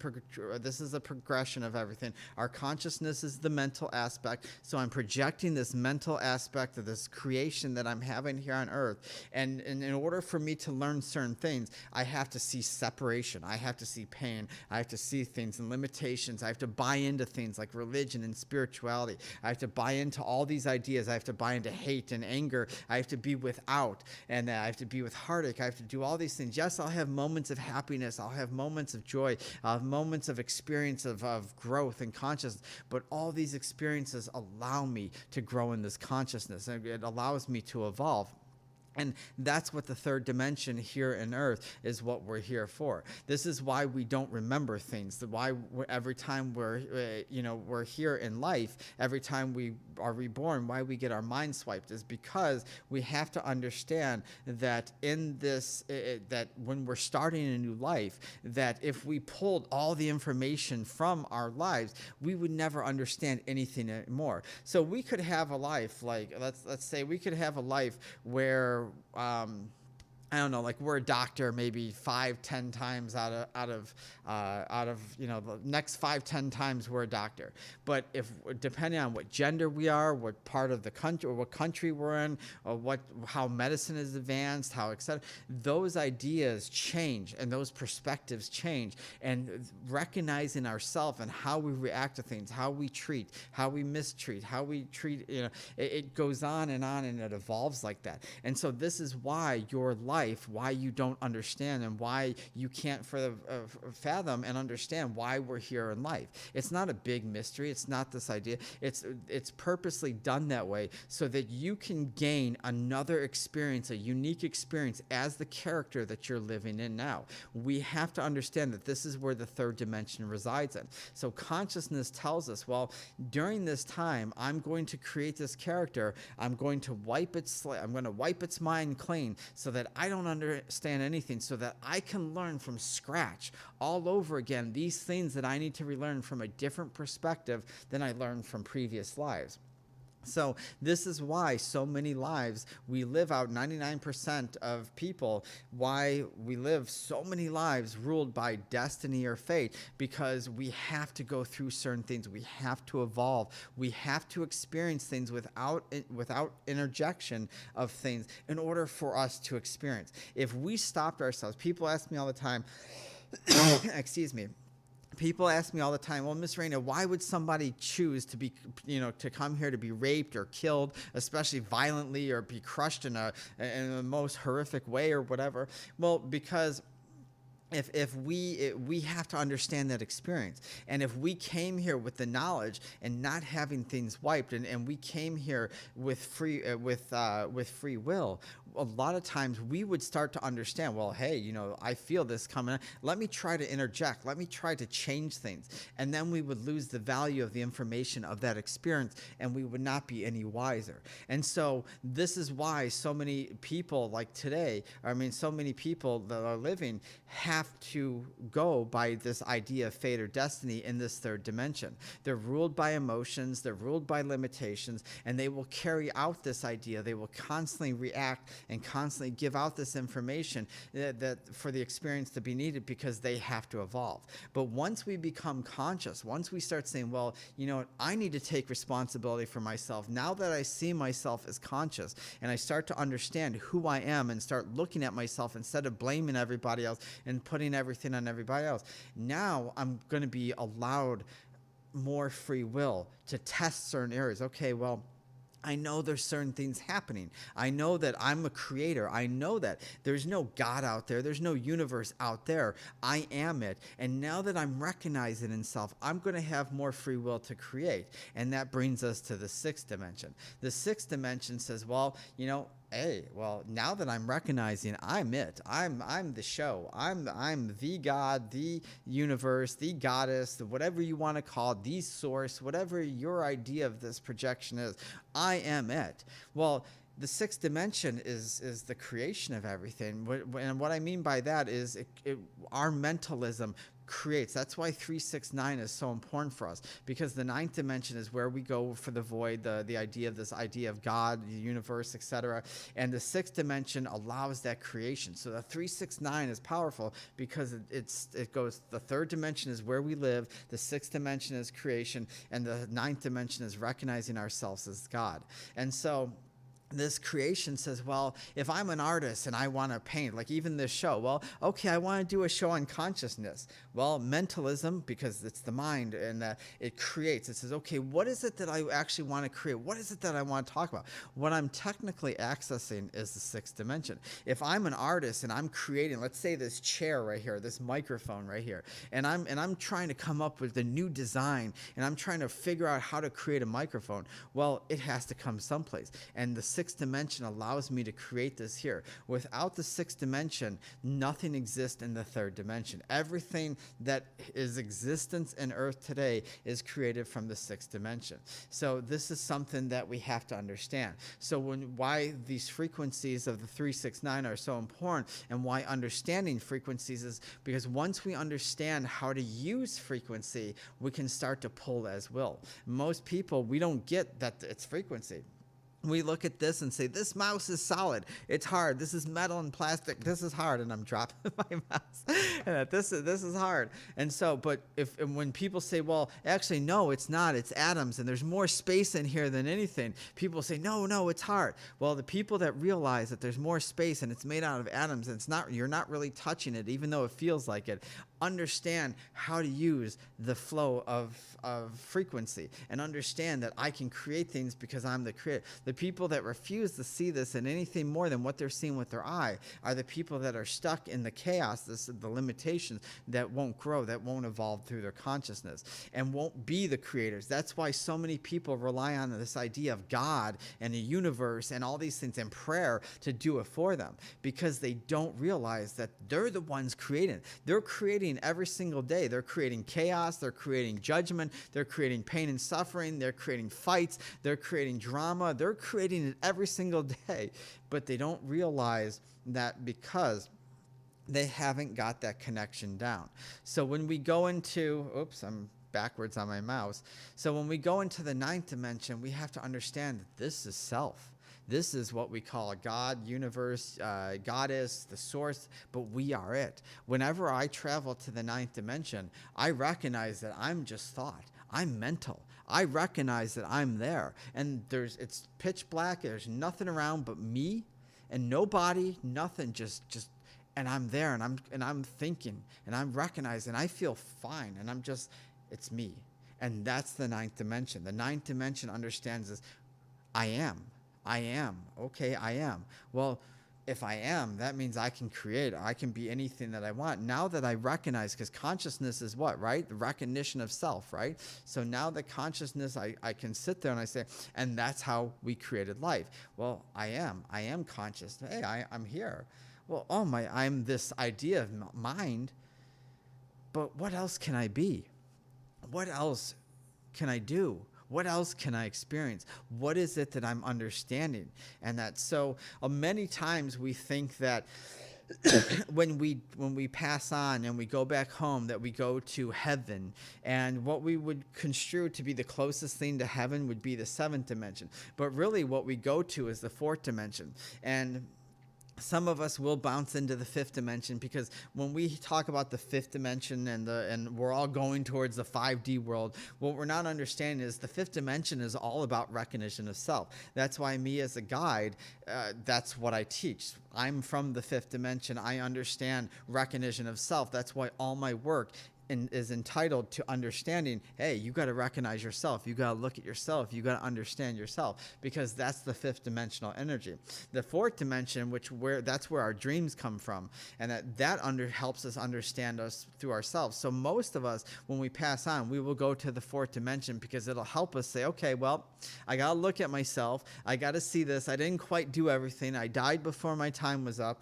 this is a progression of everything. Our consciousness is the mental aspect. So I'm projecting this mental aspect of this creation that I'm having here on Earth. And in order for me to learn certain things, I have to see separation. I have to see pain. I have to see things and limitations. I have to buy into things like religion and spirituality. I have to buy into all these ideas. I have to buy into hate and anger. I have to be without, and I have to be with heartache. I have to do all these things. Yes, I'll have moments of happiness. I'll have moments of joy. I'll have moments of experience of growth and consciousness. But all these experiences allow me to grow in this consciousness, and it allows me to evolve. And that's what the third dimension here in Earth is, what we're here for. This is why we don't remember things. Why every time we're here in life, every time we are reborn, why we get our mind swiped is because we have to understand that in this, that when we're starting a new life, that if we pulled all the information from our lives, we would never understand anything anymore. So we could have a life like, let's say we could have a life where I don't know, like we're a doctor maybe 5-10 times out of the next 5-10 times we're a doctor. But if depending on what gender we are, what part of the country or what country we're in, or how medicine is advanced, how etc., those ideas change and those perspectives change. And recognizing ourselves and how we react to things, how we treat, how we mistreat, how we treat, it goes on and it evolves like that. And so this is why your life, why you don't understand and why you can't fathom and understand why we're here in life. It's not a big mystery. It's not this idea. It's purposely done that way so that you can gain another experience, a unique experience as the character that you're living in now. We have to understand that this is where the third dimension resides in. So consciousness tells us, well, during this time, I'm going to create this character. I'm going to wipe its mind clean so that I don't understand anything, so that I can learn from scratch all over again these things that I need to relearn from a different perspective than I learned from previous lives. So this is why so many lives we live out, 99% of people, why we live so many lives ruled by destiny or fate, because we have to go through certain things. We have to evolve. We have to experience things without interjection of things in order for us to experience. If we stopped ourselves, people ask me all the time, excuse me, people ask me all the time, well, Miss Raina, why would somebody choose to be, to come here to be raped or killed, especially violently, or be crushed in the most horrific way or whatever? Well, because if we have to understand that experience. And if we came here with the knowledge and not having things wiped, and we came here with free will, a lot of times we would start to understand, well, hey, I feel this coming. Let me try to interject. Let me try to change things. And then we would lose the value of the information of that experience, and we would not be any wiser. And so this is why so many people like today, so many people that are living have to go by this idea of fate or destiny in this third dimension. They're ruled by emotions, they're ruled by limitations, and they will carry out this idea. They will constantly react and constantly give out this information that for the experience to be needed, because they have to evolve. But once we become conscious, once we start saying, well, I need to take responsibility for myself. Now that I see myself as conscious and I start to understand who I am and start looking at myself instead of blaming everybody else and putting everything on everybody else, now I'm going to be allowed more free will to test certain areas. Okay, well, I know there's certain things happening. I know that I'm a creator. I know that there's no God out there. There's no universe out there. I am it. And now that I'm recognizing in self, I'm going to have more free will to create. And that brings us to the sixth dimension. The sixth dimension says, well, hey, well, now that I'm recognizing I'm it, I'm the show, I'm the God, the universe, the goddess, whatever you want to call it, the source, whatever your idea of this projection is, I am it. Well, the sixth dimension is the creation of everything. And what I mean by that is our mentalism creates. That's why 369 is so important for us, because the ninth dimension is where we go for the void, the idea of God, the universe, etc. And the sixth dimension allows that creation. So the 369 is powerful because it goes, the third dimension is where we live, the sixth dimension is creation, and the ninth dimension is recognizing ourselves as God. And so this creation says, well, if I'm an artist and I want to paint, like even this show, well, okay, I want to do a show on consciousness. Well, mentalism, because it's the mind, and it creates. It says, okay, what is it that I actually want to create? What is it that I want to talk about? What I'm technically accessing is the sixth dimension. If I'm an artist and I'm creating, let's say this chair right here, this microphone right here, and I'm trying to come up with a new design, and I'm trying to figure out how to create a microphone, well, it has to come someplace. And the sixth dimension allows me to create this here. Without the sixth dimension, nothing exists in the third dimension. Everything that is existence in Earth today is created from the sixth dimension. So this is something that we have to understand. So why these frequencies of the 369 are so important, and why understanding frequencies is because once we understand how to use frequency, we can start to pull as will. Most people, we don't get that it's frequency. We look at this and say, this mouse is solid. It's hard. This is metal and plastic. This is hard. And I'm dropping my mouse. And this is hard. And so, but when people say, well, actually, no, it's not. It's atoms. And there's more space in here than anything. People say, no, it's hard. Well, the people that realize that there's more space and it's made out of atoms, and you're not really touching it, even though it feels like it, understand how to use the flow of frequency, and understand that I can create things because I'm the creator. The people that refuse to see this in anything more than what they're seeing with their eye are the people that are stuck in the chaos, the limitations that won't grow, that won't evolve through their consciousness, and won't be the creators. That's why so many people rely on this idea of God and the universe and all these things and prayer to do it for them, because they don't realize that they're the ones creating. They're creating every single day. They're creating chaos, they're creating judgment, they're creating pain and suffering, they're creating fights, they're creating drama, they're creating it every single day. But they don't realize that because they haven't got that connection down. So when we go into, oops, I'm backwards on my mouse. So when we go into the ninth dimension, we have to understand that this is self. This is what we call a God, universe, goddess, the source, but we are it. Whenever I travel to the ninth dimension, I recognize that I'm just thought. I'm mental. I recognize that I'm there. And it's pitch black. There's nothing around but me and nobody, nothing, just and I'm there, and I'm thinking, and I'm recognizing, I feel fine, and it's me. And that's the ninth dimension. The ninth dimension understands this. I am. Okay, I am. Well, if I am, that means I can create. I can be anything that I want. Now that I recognize, because consciousness is what, right? The recognition of self, right? So now that consciousness, I can sit there and I say, and that's how we created life. Well, I am conscious. Hey, I'm here. Well, I'm this idea of mind, but what else can I be? What else can I do? What else can I experience? What is it that I'm understanding? And that so many times we think that when we pass on and we go back home, that we go to heaven, and what we would construe to be the closest thing to heaven would be the seventh dimension. But really what we go to is the fourth dimension. And some of us will bounce into the fifth dimension, because when we talk about the fifth dimension and we're all going towards the 5D world, what we're not understanding is the fifth dimension is all about recognition of self. That's why me as a guide, that's what I teach. I'm from the fifth dimension. I understand recognition of self. That's why all my work is entitled to understanding. Hey, you got to recognize yourself. You got to look at yourself. You got to understand yourself, because that's the fifth dimensional energy. The fourth dimension, that's where our dreams come from, and that helps us understand us through ourselves. So most of us, when we pass on, we will go to the fourth dimension, because it'll help us say, okay, well, I got to look at myself. I got to see this. I didn't quite do everything. I died before my time was up.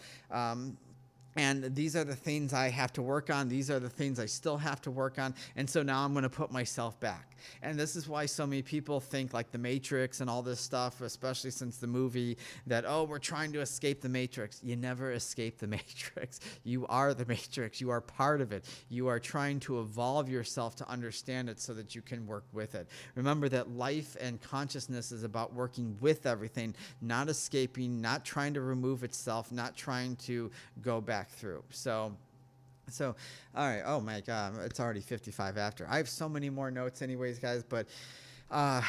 And these are the things I have to work on. These are the things I still have to work on. And so now I'm going to put myself back. And this is why so many people think like the Matrix and all this stuff, especially since the movie, that, oh, we're trying to escape the Matrix. You never escape the Matrix. You are the Matrix. You are part of it. You are trying to evolve yourself to understand it so that you can work with it. Remember that life and consciousness is about working with everything, not escaping, not trying to remove itself, not trying to go back through. So, all right. Oh my God, it's already 55 after. I have so many more notes anyways, guys, but man,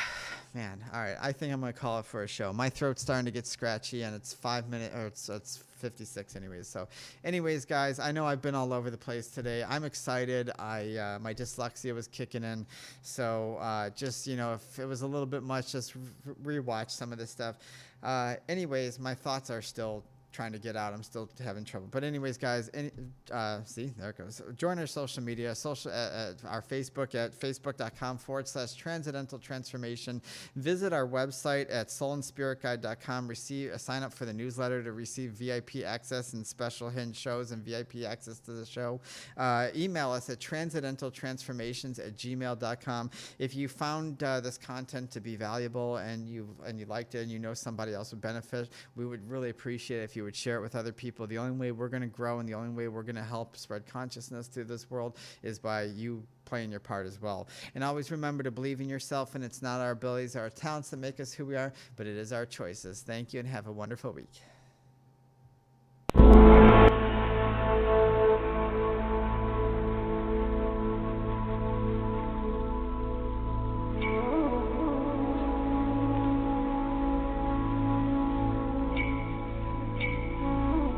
all right. I think I'm going to call it for a show. My throat's starting to get scratchy, and it's 5 minutes, or it's 56 anyways. So anyways, guys, I know I've been all over the place today. I'm excited. My dyslexia was kicking in. So just, if it was a little bit much, just rewatch some of this stuff. Anyways, my thoughts are still trying to get out. I'm still having trouble. But anyways, guys, see, there it goes. Join our social media, our Facebook at facebook.com/transcendental transformation. Visit our website at soulandspiritguide.com. Sign up for the newsletter to receive VIP access and special hidden shows and VIP access to the show. Email us at transcendentaltransformations@gmail.com. If you found this content to be valuable and you liked it, and you know somebody else would benefit, we would really appreciate it if you would share it with other people. The only way we're going to grow and the only way we're going to help spread consciousness through this world is by you playing your part as well. And always remember to believe in yourself, and it's not our abilities or our talents that make us who we are, but it is our choices. Thank you, and have a wonderful week.